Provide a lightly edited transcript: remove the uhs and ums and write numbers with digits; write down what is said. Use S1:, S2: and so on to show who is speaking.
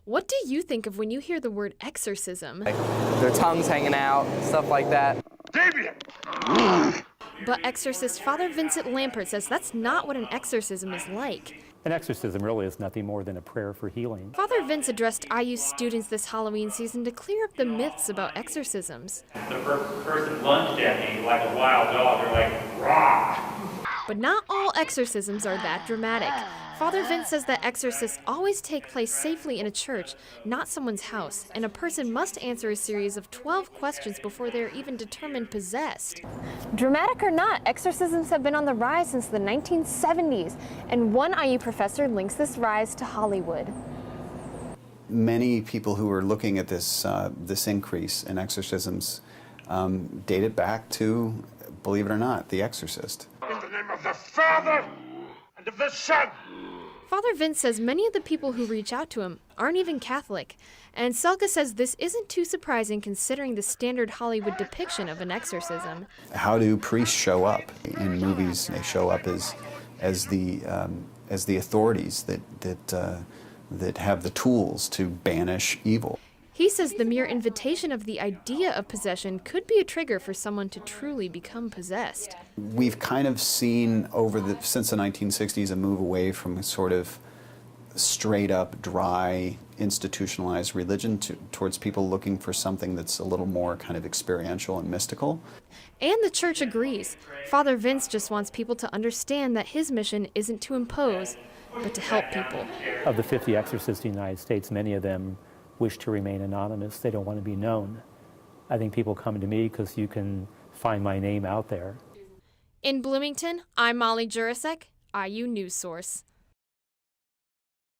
S1: What do you think of when you hear the word exorcism?
S2: Like their tongues hanging out, stuff like that.
S1: But exorcist Father Vincent Lampert says that's not what an exorcism is like.
S3: An exorcism really is nothing more than a prayer for healing.
S1: Father Vince addressed IU students this Halloween season to clear up the myths about exorcisms.
S4: The first person lunged at me like a wild dog. They're like, rah!
S1: But not all exorcisms are that dramatic. Father Vince says that exorcists always take place safely in a church, not someone's house, and a person must answer a series of 12 questions before they're even determined possessed. Dramatic or not, exorcisms have been on the rise since the 1970s, and one IU professor links this rise to Hollywood.
S5: Many people who are looking at this increase in exorcisms date it back to, believe it or not, The Exorcist.
S6: In the name of the Father and of the Son.
S1: Father Vince says many of the people who reach out to him aren't even Catholic, and Selka says this isn't too surprising considering the standard Hollywood depiction of an exorcism.
S5: How do priests show up in movies? They show up as the authorities that have the tools to banish evil.
S1: He says the mere invitation of the idea of possession could be a trigger for someone to truly become possessed.
S5: We've kind of seen since the 1960s a move away from sort of straight up, dry, institutionalized religion towards people looking for something that's a little more kind of experiential and mystical.
S1: And the church agrees. Father Vince just wants people to understand that his mission isn't to impose, but to help people.
S3: Of the 50 exorcists in the United States, many of them wish to remain anonymous. They don't want to be known. I think people come to me because you can find my name out there.
S1: In Bloomington, I'm Molly Jurasek, IU News Source.